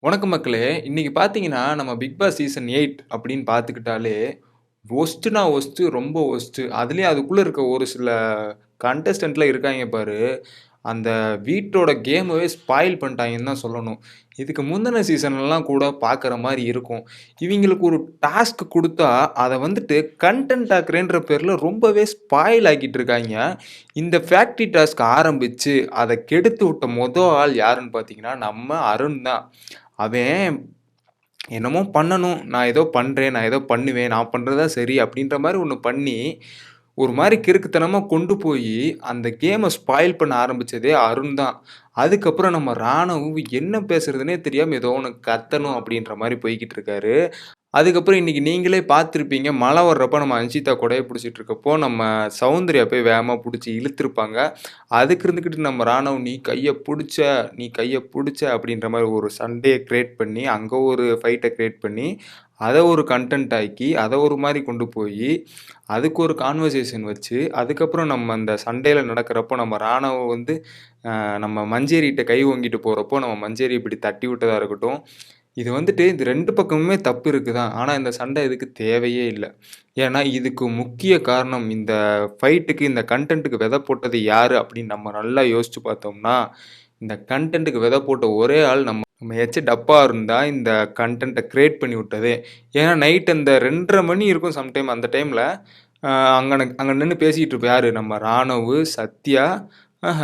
வணக்கம் மக்களே! இன்னைக்கு பார்த்தீங்கன்னா, நம்ம பிக் பாஸ் சீசன் 8 அப்படின்னு பார்த்துக்கிட்டாலே, வொர்ஸ்ட்டுனா வொர்ஸ்ட்டு, ரொம்ப வொர்ஸ்ட்டு. அதுலயும் அதுக்குள்ள இருக்க ஒரு சில கண்டஸ்டன்ட்லாம் இருக்காய்ங்க பாரு, அந்த வீட்டோட கேமவே ஸ்பாயில் பண்ணிட்டாய்ங்கன்னு தான் சொல்லணும். இதுக்கு முந்தின சீசன்லலாம் கூட பார்க்குற மாரி இருக்கும். இவிங்களுக்கு ஒரு டாஸ்க் குடுத்தா, அத வந்துட்டு கன்டென்ட் ஆக்குறேன்ற பேர்ல ரொம்பவே ஸ்பாயில் ஆக்கிட்டு இருக்காய்ங்க. இந்த ஃபேக்டரி டாஸ்க் ஆரம்பிச்சு, அத கெடுத்து விட்ட ஆள் யாருன்னு பார்த்தீங்கன்னா, நம்ம அருண் தான். அவன் என்னமோ பண்ணணும். நான் ஏதோ பண்றேன், நான் ஏதோ பண்ணுவேன், நான் பண்றது தான் சரி அப்படின்ற மாரி ஒண்ணு பண்ணி, ஒரு மாரி கிறுக்குத்தனமா கொண்டு போயி, அந்த கேம ஸ்பாயில் பண்ண ஆரம்பிச்சதே அருண் தான். அதுக்கப்புறம் நம்ம ராணவும் என்ன பேசுறதுன்னே தெரியாம ஏதோ ஒண்ணு கத்தணும் அப்படின்ற மாரி போய்க்கிட்டு இருக்காரு. அதுக்கப்புறம் இன்னைக்கு நீங்களே பார்த்துருப்பீங்க. மழை வர்றப்ப நம்ம அன்ஷிதா கொடைய பிடிச்சிட்டு இருக்கப்போ, நம்ம சௌந்தர்யா போய் வேகமா புடிச்சு இழுத்துருப்பாங்க. அதுக்கு இருந்துகிட்டு நம்ம ராணவ் நீ கைய புடிச்ச அப்படின்ற மாரி ஒரு சண்டைய கிரியேட் பண்ணி, அங்க ஒரு ஃபைட்ட கிரியேட் பண்ணி, அத ஒரு கன்டென்ட் ஆக்கி, அத ஒரு மாரி கொண்டு போயி, அதுக்கு ஒரு கான்வர்சேஷன் வச்சு, அதுக்கப்புறம் நம்ம அந்த சண்டையில நடக்கிறப்போ நம்ம ராணவ வந்து நம்ம மஞ்சேரிட்ட கை ஓங்கிட்டு போறப்போ, நம்ம மஞ்சேரி இப்படி தட்டி விட்டதா இருக்கட்டும். இது வந்துட்டு இது 2 பக்கமுமே தப்பு இருக்கு தான். ஆனா, இந்த சண்டை இதுக்கு தேவையே இல்ல. ஏன்னா, இதுக்கு முக்கிய காரணம் இந்த ஃபைட்டுக்கு, இந்த கன்டென்ட்‌டுக்கு விதை போட்டது யாரு அப்படின்னு நம்ம நல்லா யோசிச்சு பார்த்தோம்னா, இந்த கன்டென்ட்‌டுக்கு விதை போட்ட ஒரே ஆள் நம்ம டப்பா அருண் தான் இந்த கன்டென்ட்ட கிரியேட் பண்ணி விட்டதே. ஏன்னா, நைட் அந்த 2:30 மணி இருக்கும் சம்டைம் அந்த டைம்ல, அ அங்க நின்னு பேசிட்டு இருப்போம். யாரு? நம்ம ராணவு, சத்யா,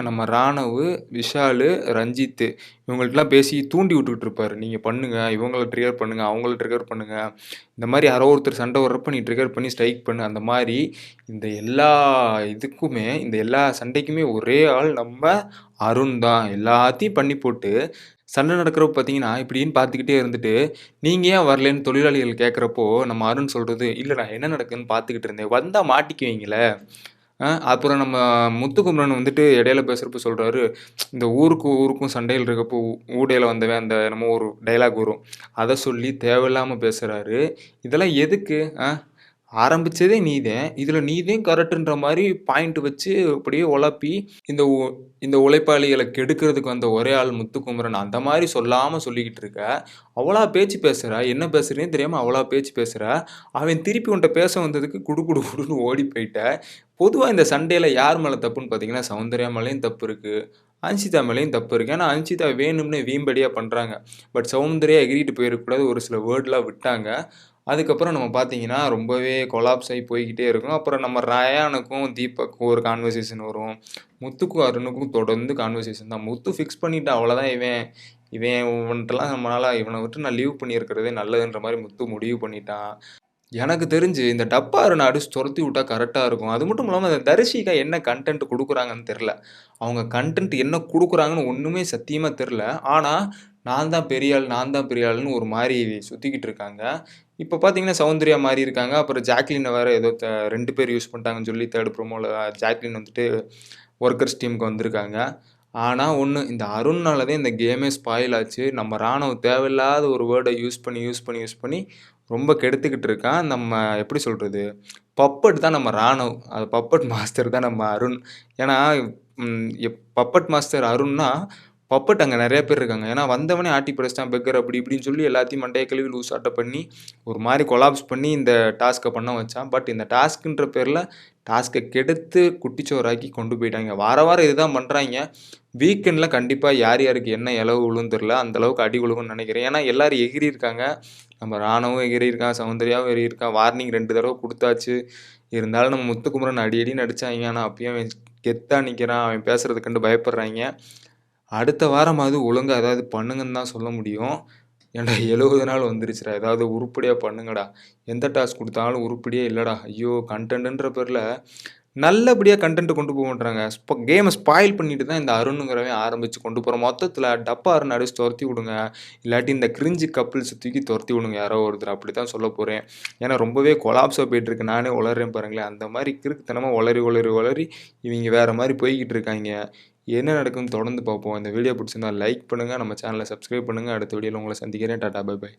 நம்ம ராணவு, விஷாலு, ரஞ்சித்து. இவங்கள்ட்டலாம் பேசி தூண்டி விட்டுக்கிட்டு இருப்பாரு. நீங்க பண்ணுங்க, இவங்கள ட்ரிகர் பண்ணுங்க, அவங்கள ட்ரிகர் பண்ணுங்க. இந்த மாரி யாரோ ஒருத்தர் சண்டை வர்றப்ப நீ ட்ரிகர் பண்ணி ஸ்ட்ரைக் பண்ணு. அந்த மாரி இந்த எல்லா இந்த எல்லா சண்டைக்குமே ஒரே ஆள் நம்ம அருண் தான். எல்லாத்தையும் பண்ணி போட்டு, சண்டை நடக்கிறப்ப பார்த்தீங்கன்னா, இப்படின்னு பார்த்துக்கிட்டே இருந்துட்டு, நீங்க ஏன் வரலன்னு தொழிலாளிகள் கேட்கிறப்போ, நம்ம அருண் சொல்றது, "இல்ல நான் என்ன நடக்குதுன்னு பார்த்துக்கிட்டு இருந்தேன். வந்தா மாட்டிக்குவீங்களே." அப்புறம் நம்ம முத்துக்குமரன் வந்துட்டு இடையில பேசுறப்ப சொல்றாரு, இந்த ஊருக்கும் சண்டைகள் இருக்கப்போ, ஊடையில வந்தவன் அந்த என்னமோ ஒரு டயலாக் வரும். அத சொல்லி தேவையில்லாம பேசுறாரு. இதெல்லாம் எதுக்கு? ஆரம்பிச்சதே நீதான். இதுல நீதான் கரெக்ட்ன்ற மாரி பாயிண்ட் வச்சு அப்படியே ஒழப்பி, இந்த உ இந்த உழைப்பாளிகள கெடுக்கிறதுக்கு வந்த ஒரே ஆள் முத்துக்குமரன். அந்த மாரி சொல்லாம சொல்லிக்கிட்டு இருக்க. அவளா பேச்சு பேசுற. என்ன பேசுறதுன்னே தெரியாம அவளா பேச்சு பேசுற. அவன் திருப்பி உன்ட்ட பேச வந்ததுக்கு குடு குடு குடுன்னு ஓடி போயிட்ட. பொதுவா இந்த சண்டையில யார் மேல தப்புன்னு பார்த்தீங்கன்னா, சௌந்தர்யா மேலயும் தப்பு இருக்கு. அன்ஷிதா மேலயும் தப்பு இருக்கு. ஏன்னா, அன்ஷிதா வேணும்னே வீம்படியா பண்றாங்க. பட் சௌந்தர்யா எகிறிட்டு போயிருக்கக்கூடாது. ஒரு சில வேர்ட்லாம் விட்டாங்க. அதுக்கப்புறம் நம்ம பார்த்தீங்கன்னா, ரொம்பவே கொலாப்ஸ் ஆயி போய்க்கிட்டே இருக்கும். அப்புறம் நம்ம ரயானுக்கும், தீபக்கும் ஒரு கான்வர்சேஷன் வரும். முத்துக்கும், அருணுக்கும் தொடர்ந்து கான்வர்சேஷன் தான். முத்து ஃபிக்ஸ் பண்ணிட்டான் அவ்வளோதான் இவன். இவன் இவன்ட்டலாம் இவன விட்டு நான் லீவ் பண்ணியிருக்கிறதே நல்லதுன்ற மாரி முத்து முடிவு பண்ணிட்டான். எனக்கு தெரிஞ்சு இந்த டப்பா அருண அடிச்சு தொரத்தி விட்டா கரெக்ட்டா இருக்கும். அது மட்டும் இல்லாம அந்த தரிசிகா என்ன கன்டென்ட் குடுக்குறாங்கன்னு தெர்ல. அவங்க கன்டென்ட் என்ன குடுக்குறாங்கன்னு ஒண்ணுமே சத்தியமா தெர்ல. ஆனா, நான் தான் பெரிய ஆளுன்னு ஒரு மாரி சுத்திக்கிட்டு இருக்காங்க. இப்ப பார்த்தீங்கன்னா, சௌந்தர்யா மாறி இருக்காங்க. அப்புறம் ஜாக்லின வேற ஏதோ 2 பேர் யூஸ் பண்ணிட்டாங்கன்னு சொல்லி 3 ப்ரோமோல ஜாக்லின் வந்துட்டு ஒர்க்கர்ஸ் டீமுக்கு வந்திருக்காங்க. ஆனா ஒண்ணு, இந்த அருண்னால தான் இந்த கேமே ஸ்பாயில் ஆச்சு. நம்ம ராணுவ தேவையில்லாத ஒரு வேர்ட யூஸ் பண்ணி ரொம்ப கெடுத்துக்கிட்டு இருக்கான். நம்ம எப்படி சொல்றது? பப்பட் தான் நம்ம ராணவ். அது பப்பட் மாஸ்டர் தான் நம்ம அருண். ஏன்னா, பப்பட் மாஸ்டர் அருண்னா, பப்பட் அங்க நெறைய பேர் இருக்காங்க. ஏன்னா, வந்தவனே ஆட்டி படைச்சுட்டான் பெக்கர் அப்படி இப்படின்னு சொல்லி எல்லாத்தையும் மண்டைய கழுவி லூசாட்டம் பண்ணி, ஒரு மாரி கொலாப்ஸ் பண்ணி இந்த டாஸ்க்க பண்ண வச்சான். பட் இந்த டாஸ்க்ன்ற பேர்ல டாஸ்க்க கெடுத்து குட்டிச்சோறாக்கி கொண்டு போயிட்டாய்ங்க. வாரம் இதுதான் பண்றாய்ங்க. வீக்கெண்ட்ல கண்டிப்பா யார் யாருக்கு என்ன இலவு விழும்னு தெரியல. அந்த அளவுக்கு அடி விழுகும்னு நெனைக்கிறேன். ஏன்னா, எல்லாரும் எகிறியிருக்காங்க. நம்ம ராணுவும் எகிறியிருக்கான், சௌந்தர்யாவும் எகிறியிருக்கான். வார்னிங் 2 தடவ குடுத்தாச்சு. இருந்தாலும் நம்ம முத்துக்குமரன் அடி அடின்னு அடிச்சாய்ங்க. ஆனா, அப்பயும் அவன் கெத்தா நிக்கிறான். அவன் பேசுறத கண்டு பயப்படுறாய்ங்க. அடுத்த வாரமாவது ஒழுங்கா ஏதாவது பண்ணுங்கன்னு தான் சொல்ல முடியும். ஏன்டா 70 நாள் வந்துருச்சுடா. ஏதாவது உருப்படியா பண்ணுங்கடா. எந்த டாஸ்க் குடுத்தாலும் உருப்படியே இல்லடா. ஐயோ! கன்டென்ட்ன்ற பேர்ல நல்லபடியா கன்டென்ட் கொண்டு போ மாட்றாங்க. கேம ஸ்பாயில் பண்ணிட்டு தான் இந்த அருணுங்கிறவன் ஆரம்பிச்சு கொண்டு போறான். மொத்தத்துல டப்பா அருண் அடிச்சு தொரத்தி விடுங்க. இல்லாட்டி இந்த கிரிஞ்சு கப்பிள்ஸ தூக்கி தொரத்தி விடுங்க யாரோ ஒருத்தர். அப்படித்தான் சொல்லப் போறேன். ஏன்னா ரொம்பவே கொலாப்ஸா போயிட்டு இருக்கு. நானே உளர்றேன் பாருங்களேன். அந்த மாரி கிறுக்குத்தனமா ஒளறி இவிங்க வேற மாரி போய்க்கிட்டு இருக்காய்ங்க. என்ன நடக்குதுன்னு தொடர்ந்து பார்ப்போம். இந்த வீடியோ பிடிச்சிருந்தா லைக் பண்ணுங்க. நம்ம சேனல சப்ஸ்கிரைப் பண்ணுங்க. அடுத்த வீடியோல உங்கள சந்திக்கிறேன். Tata bye by.